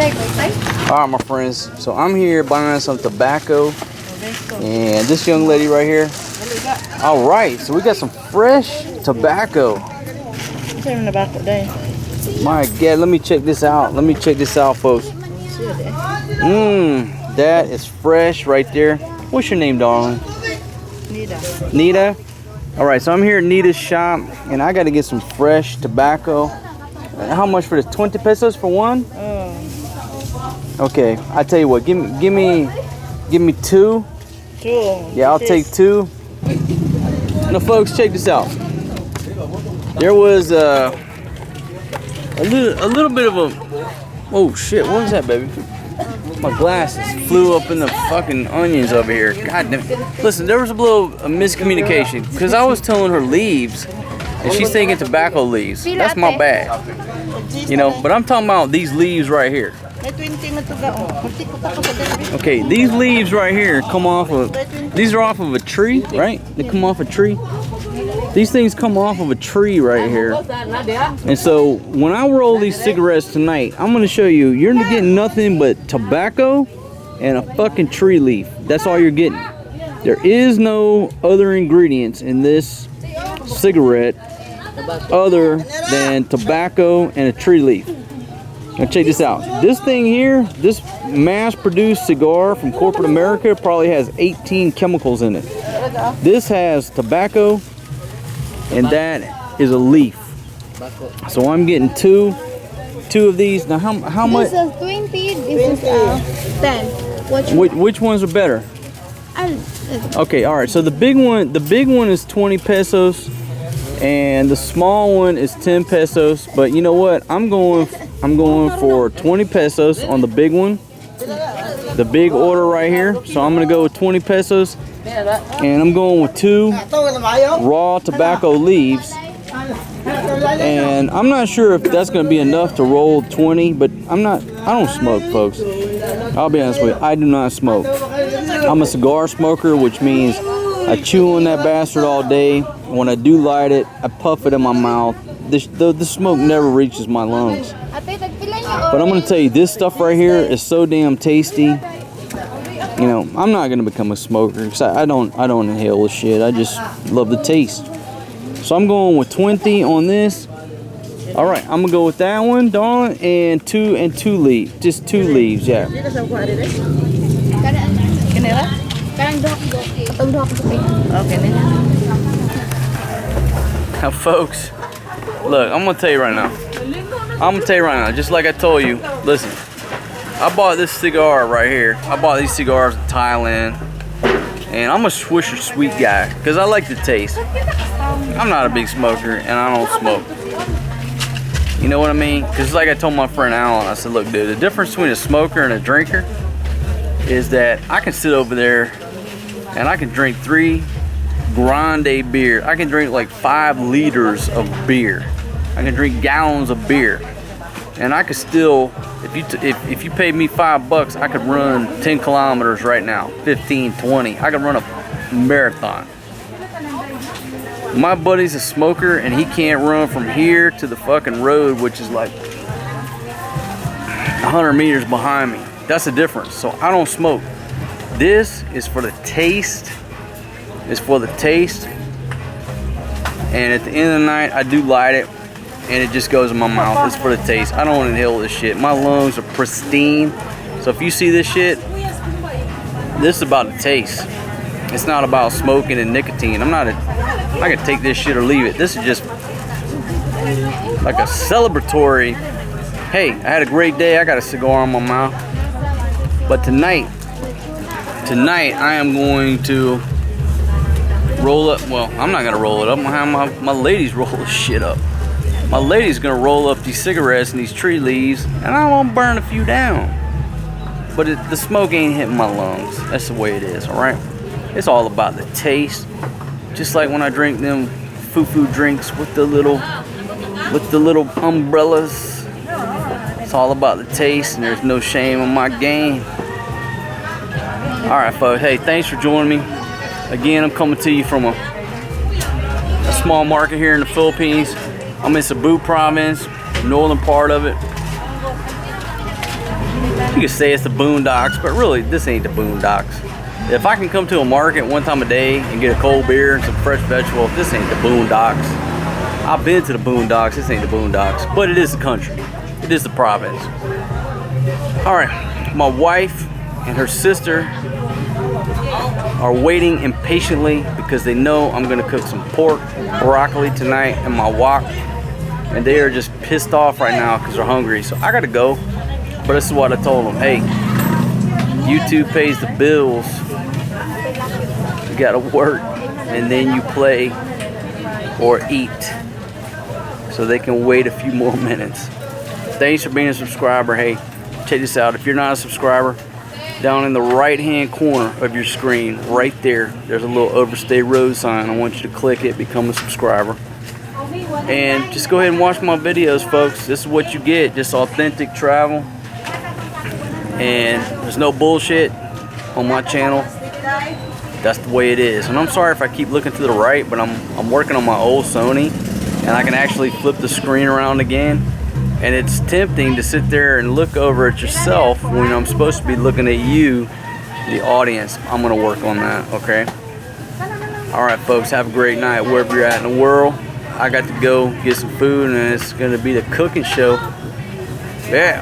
Alright, my friends, so I'm here buying some tobacco, and this young lady right here. Alright, so we got some fresh tobacco. My God, let me check this out. Let me check this out, folks. That is fresh right there. What's your name, darling? Nita. Nita? Alright, so I'm here at Nita's shop, and I got to get some fresh tobacco. How much for this? 20 pesos for one? Okay, I tell you what, give me two. Yeah, I'll take two. Now, folks, check this out. There was a little bit of a, oh shit, what was that, baby? My glasses flew up in the fucking onions over here. God damn. Listen, there was a little miscommunication because I was telling her leaves, and she's thinking tobacco leaves. That's my bad, you know. But I'm talking about these leaves right here. Okay, these leaves right here come off of, these are off of a tree, right? They come off a tree. These things come off of a tree right here. And so when I roll these cigarettes tonight, I'm gonna show you, you're getting nothing but tobacco and a fucking tree leaf. That's all you're getting. There is no other ingredients in this cigarette other than tobacco and a tree leaf. Now check this out. This thing here, this mass-produced cigar from corporate America probably has 18 chemicals in it. This has tobacco, and that is a leaf. So I'm getting two of these. Now how much? This is 20, this is 10. Which ones are better? Okay, all right. So the big one is 20 pesos, and the small one is 10 pesos. But you know what? I'm going for 20 pesos on the big one. The big order right here. So I'm gonna go with 20 pesos. And I'm going with 2 raw tobacco leaves. And I'm not sure if that's going to be enough to roll 20, but I don't smoke, folks. I'll be honest with you, I do not smoke. I'm a cigar smoker, which means I chew on that bastard all day. When I do light it, I puff it in my mouth. The smoke never reaches my lungs. But I'm going to tell you, this stuff right here is so damn tasty. You know, I'm not gonna become a smoker because I don't inhale this shit. I just love the taste. So I'm going with 20 on this. All right, I'm gonna go with that one, darling, and two leaves, just 2 leaves, yeah. Now, folks, look, I'm gonna tell you right now. Just like I told you, listen. I bought this cigar right here. I bought these cigars in Thailand, and I'm a Swisher Sweet guy because I like the taste. I'm not a big smoker, and I don't smoke. You know what I mean? Because like I told my friend Alan, I said, look, dude, the difference between a smoker and a drinker is that I can sit over there and I can drink 3 grande beer. I can drink like 5 liters of beer. I can drink gallons of beer, and I could still. If you paid me $5, I could run 10 kilometers right now, 15, 20. I could run a marathon. My buddy's a smoker, and he can't run from here to the fucking road, which is like 100 meters behind me. That's the difference. So I don't smoke. This is for the taste. It's for the taste. And at the end of the night, I do light it. And it just goes in my mouth. It's for the taste. I don't inhale this shit. My lungs are pristine. So if you see this shit, this is about the taste. It's not about smoking and nicotine. I can take this shit or leave it. This is just like a celebratory, hey, I had a great day. I got a cigar in my mouth. But tonight I am going to roll up. Well, I'm not going to roll it up. I'm going to have my ladies roll this shit up. My lady's gonna roll up these cigarettes and these tree leaves, and I'm gonna burn a few down. But the smoke ain't hitting my lungs. That's the way it is, all right? It's all about the taste. Just like when I drink them foo-foo drinks with the little umbrellas. It's all about the taste, and there's no shame in my game. All right, folks. Hey, thanks for joining me. Again, I'm coming to you from a small market here in the Philippines. I'm in Cebu province, northern part of it. You can say it's the boondocks, but really, this ain't the boondocks. If I can come to a market one time a day and get a cold beer and some fresh vegetables, this ain't the boondocks. I've been to the boondocks, this ain't the boondocks, but it is the country. It is the province. All right, my wife and her sister are waiting impatiently because they know I'm gonna cook some pork, broccoli tonight in my wok, and they are just pissed off right now because they're hungry. So I gotta go, but this is what I told them. Hey, YouTube pays the bills. You gotta work, and then you play or eat. So they can wait a few more minutes. Thanks for being a subscriber. Hey, check this out. If you're not a subscriber, down in the right-hand corner of your screen, right there's a little Overstay Road sign. I want you to click it, become a subscriber. And just go ahead and watch my videos, folks. This is what you get, just authentic travel. And there's no bullshit on my channel. That's the way it is. And I'm sorry if I keep looking to the right, but I'm working on my old Sony, and I can actually flip the screen around again. And it's tempting to sit there and look over at yourself when I'm supposed to be looking at you, the audience. I'm gonna work on that, okay? All right, folks, have a great night wherever you're at in the world. I got to go get some food, and it's gonna be the cooking show. Yeah.